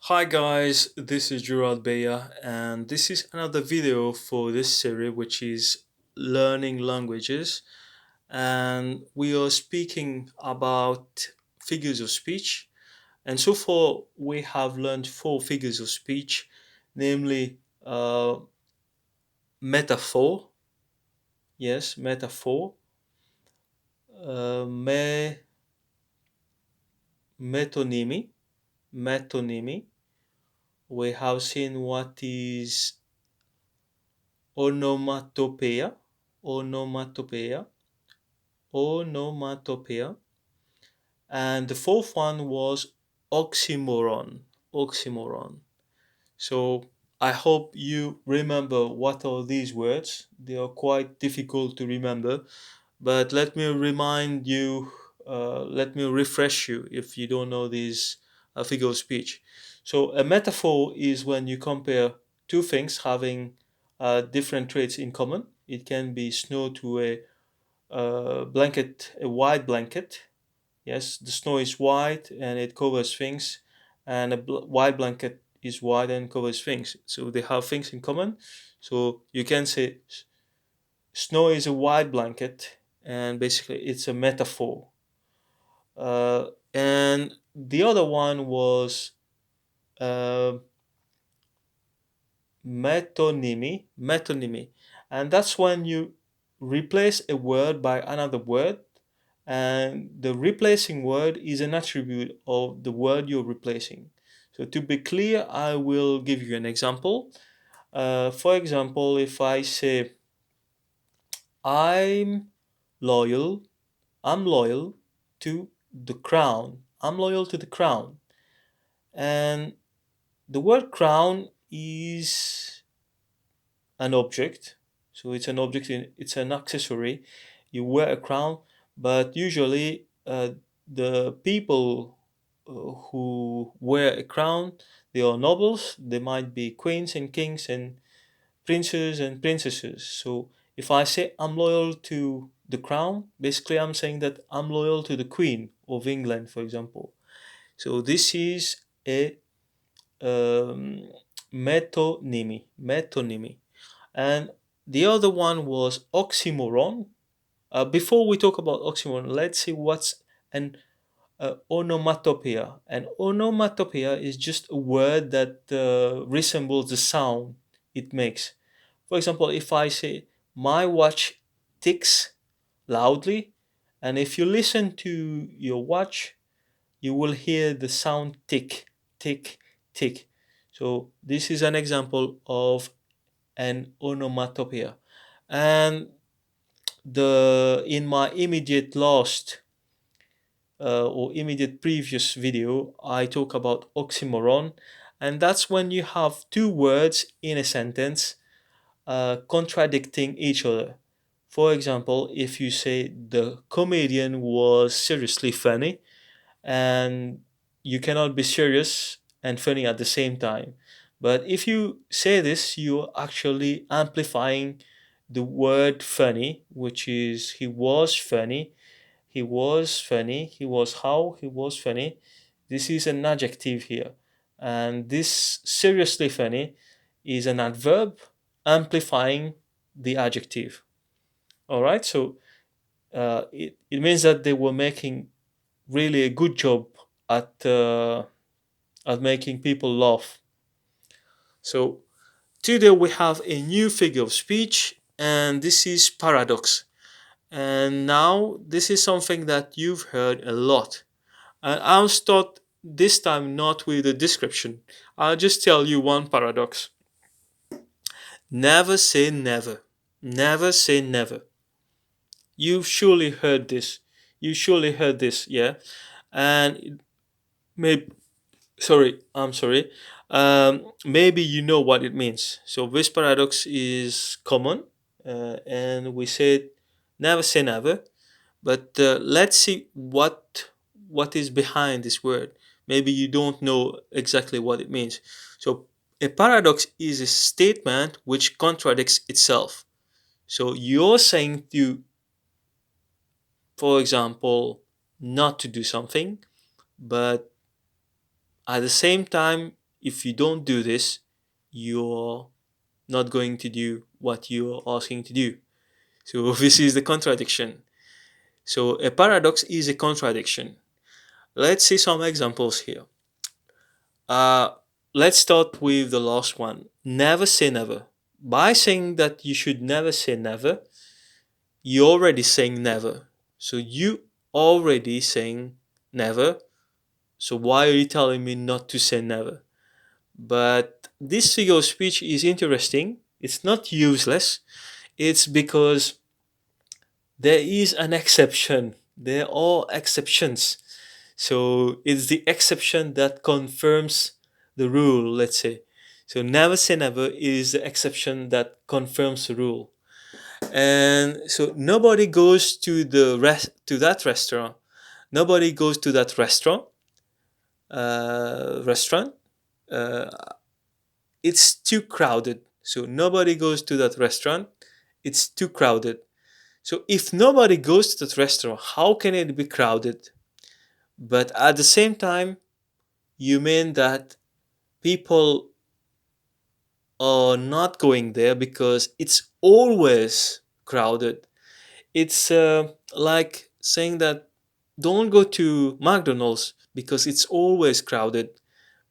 Hi guys, this is Gerald Beya, and this is another video for this series, which is learning languages. And we are speaking about figures of speech. And so far, we have learned four figures of speech, namely metaphor, yes, metaphor, uh, me, metonymy, metonymy. We have seen what is onomatopoeia, onomatopoeia, onomatopoeia, and the fourth one was oxymoron, oxymoron. So I hope you remember what are these words. They are quite difficult to remember, but let me remind you, let me refresh you if you don't know these figure of speech. So a metaphor is when you compare two things having different traits in common. It can be snow to a blanket, a white blanket. Yes, the snow is white and it covers things, and a white blanket is white and covers things. So they have things in common. So you can say snow is a white blanket, and basically it's a metaphor. And the other one was uh, metonymy, and that's when you replace a word by another word, and the replacing word is an attribute of the word you're replacing. So to be clear, I will give you an example. For example, if I say I'm loyal, I'm loyal to the crown. I'm loyal to the crown. And the word crown is an object. So it's an object, it's an accessory. You wear a crown, but usually the people who wear a crown, they are nobles. They might be queens and kings and princes and princesses. So if I say I'm loyal to the crown, basically I'm saying that I'm loyal to the Queen of England, for example. So this is a metonymy. And the other one was oxymoron. Before we talk about oxymoron, let's see what's an onomatopoeia. An onomatopoeia is just a word that resembles the sound it makes. For example, if I say, my watch ticks loudly, and if you listen to your watch, you will hear the sound tick, tick, tick. So this is an example of an onomatopoeia. And the in my immediate last or immediate previous video, I talk about oxymoron, and that's when you have two words in a sentence contradicting each other. For example, if you say the comedian was seriously funny, and you cannot be serious and funny at the same time. But if you say this, you're actually amplifying the word funny, which is he was funny, he was funny, he was how, he was funny. This is an adjective here. And this seriously funny is an adverb amplifying the adjective. All right, so it means that they were making really a good job at making people laugh. So today we have a new figure of speech, and this is paradox. And now this is something that you've heard a lot. And I'll start this time not with a description. I'll just tell you one paradox. Never say never. Never say never. You've surely heard this. You surely heard this, yeah? And maybe I'm sorry. Maybe you know what it means. So this paradox is common, and we said never say never. But let's see what is behind this word. Maybe you don't know exactly what it means. So a paradox is a statement which contradicts itself. So you're saying to, for example, not to do something, but at the same time if you don't do this, you're not going to do what you're asking to do. So this is the contradiction. So a paradox is a contradiction. Let's see some examples here. Uh, let's start with the last one. Never say never. By saying that you should never say never, you're already saying never. So you already saying never. So why are you telling me not to say never? But this figure of speech is interesting. It's not useless. It's because there is an exception. There are exceptions. So it's the exception that confirms the rule, let's say. So never say never is the exception that confirms the rule. And so nobody goes to to that restaurant. Nobody goes to that restaurant. Uh, it's too crowded. So nobody goes to that restaurant. It's too crowded. So if nobody goes to that restaurant, how can it be crowded? But at the same time, you mean that people are not going there because it's always crowded. It's like saying that don't go to McDonald's because it's always crowded.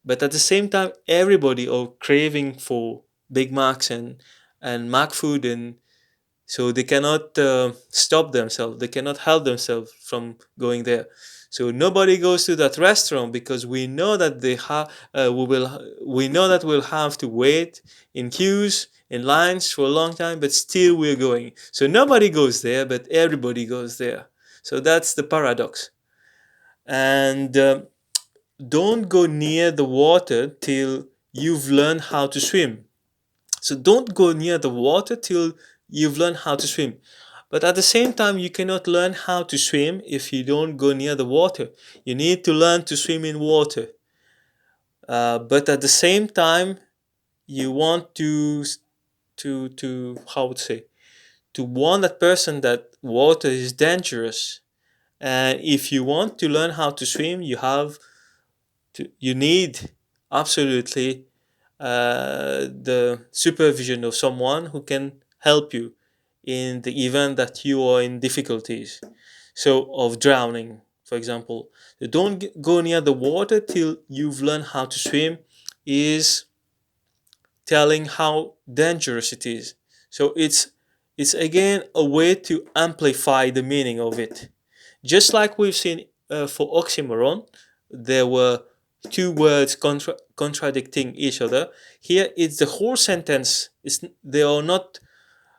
But at the same time, everybody are craving for Big Macs and Mac food, and so they cannot stop themselves. They cannot help themselves from going there. So nobody goes to that restaurant because we know that we know that we'll have to wait in queues in lines for a long time, but still we're going. So nobody goes there, but everybody goes there. So that's the paradox. And don't go near the water till you've learned how to swim. So don't go near the water till you've learned how to swim. But at the same time, you cannot learn how to swim if you don't go near the water. You need to learn to swim in water. But at the same time, you want to how would say to warn that person that water is dangerous. And if you want to learn how to swim, you need absolutely the supervision of someone who can help you in the event that you are in difficulties. So, of drowning, for example. So don't go near the water till you've learned how to swim, is telling how dangerous it is. So it's again a way to amplify the meaning of it. Just like we've seen for oxymoron, there were two words contradicting each other. Here, it's the whole sentence. They are not.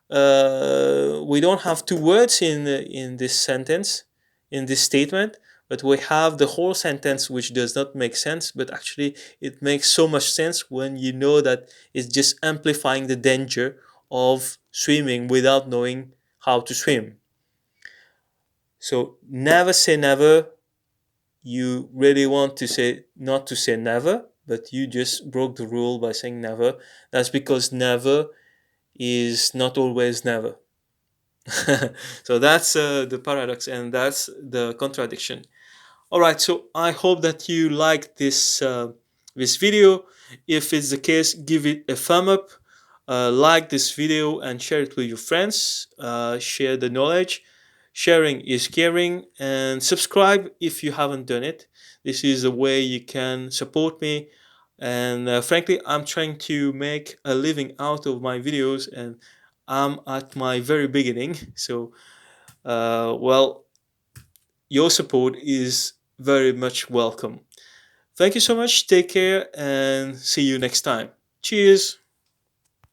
We don't have two words in this sentence, in this statement, but we have the whole sentence, which does not make sense. But actually, it makes so much sense when you know that it's just amplifying the danger of swimming without knowing how to swim. So never say never. You really want to say not to say never, but you just broke the rule by saying never. That's because never is not always never. So that's the paradox, and that's the contradiction. All right, so I hope that you liked this video. If it's the case, give it a thumb up, like this video, and share it with your friends. Share the knowledge. Sharing is caring, and subscribe if you haven't done it. This is a way you can support me. And frankly, I'm trying to make a living out of my videos, and I'm at my very beginning. So, well, your support is very much welcome. Thank you so much. Take care and see you next time. Cheers.